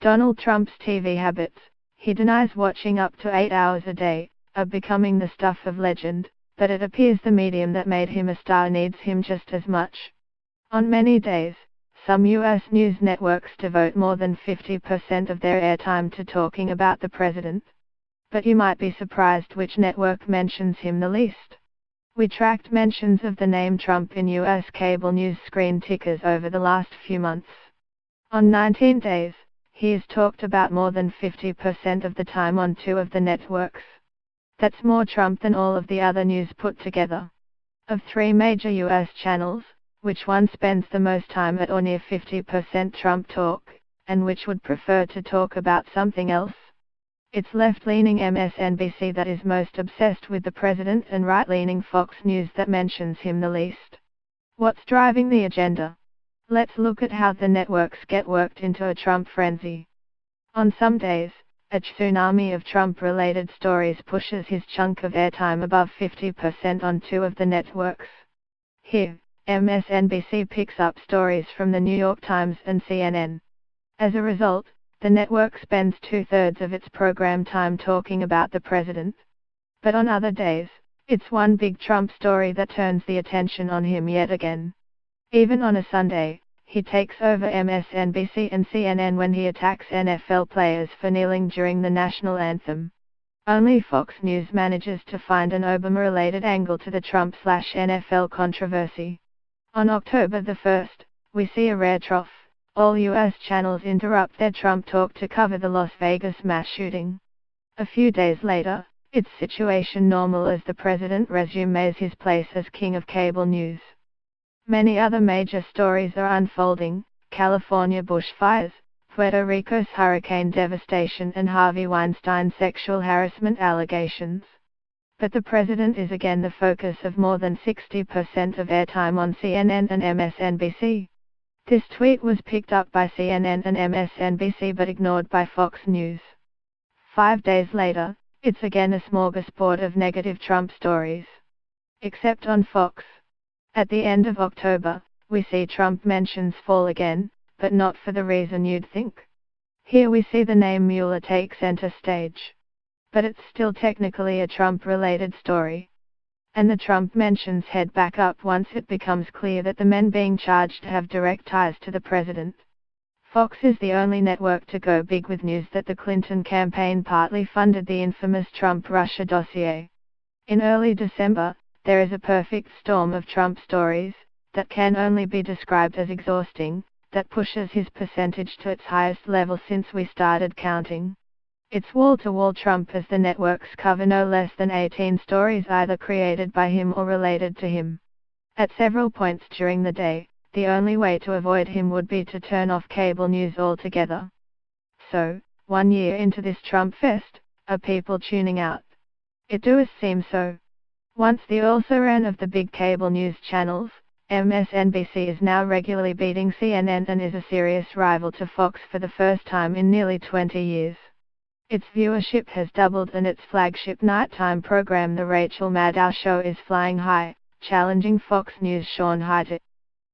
Donald Trump's TV habits, he denies watching up to 8 hours a day, are becoming the stuff of legend, but it appears the medium that made him a star needs him just as much. On many days, some U.S. news networks devote more than 50% of their airtime to talking about the president. But you might be surprised which network mentions him the least. We tracked mentions of the name Trump in U.S. cable news screen tickers over the last few months. On 19 days, he is talked about more than 50% of the time on 2 of the networks. That's more Trump than all of the other news put together. Of 3 major U.S. channels, which one spends the most time at or near 50% Trump talk, and which would prefer to talk about something else? It's left-leaning MSNBC that is most obsessed with the president and right-leaning Fox News that mentions him the least. What's driving the agenda? Let's look at how the networks get worked into a Trump frenzy. On some days, a tsunami of Trump-related stories pushes his chunk of airtime above 50% on 2 of the networks. Here, MSNBC picks up stories from the New York Times and CNN. As a result, the network spends 2/3 of its program time talking about the president. But on other days, it's one big Trump story that turns the attention on him yet again. Even on a Sunday, he takes over MSNBC and CNN when he attacks NFL players for kneeling during the national anthem. Only Fox News manages to find an Obama-related angle to the Trump/NFL controversy. On October the 1st, we see a rare trough. All U.S. channels interrupt their Trump talk to cover the Las Vegas mass shooting. A few days later, it's situation normal as the president resumes his place as king of cable news. Many other major stories are unfolding: California bushfires, Puerto Rico's hurricane devastation, and Harvey Weinstein's sexual harassment allegations. But the president is again the focus of more than 60% of airtime on CNN and MSNBC. This tweet was picked up by CNN and MSNBC but ignored by Fox News. 5 days later, it's again a smorgasbord of negative Trump stories. Except on Fox. At the end of October, we see Trump mentions fall again, but not for the reason you'd think. Here we see the name Mueller take center stage. But it's still technically a Trump-related story. And the Trump mentions head back up once it becomes clear that the men being charged have direct ties to the president. Fox is the only network to go big with news that the Clinton campaign partly funded the infamous Trump-Russia dossier. In early December, there is a perfect storm of Trump stories, that can only be described as exhausting, that pushes his percentage to its highest level since we started counting. It's wall-to-wall Trump as the networks cover no less than 18 stories either created by him or related to him. At several points during the day, the only way to avoid him would be to turn off cable news altogether. So, 1 year into this Trump fest, are people tuning out? It does seem so. Once the also-ran of the big cable news channels, MSNBC is now regularly beating CNN and is a serious rival to Fox for the first time in nearly 20 years. Its viewership has doubled and its flagship nighttime program The Rachel Maddow Show is flying high, challenging Fox News' Sean Hannity.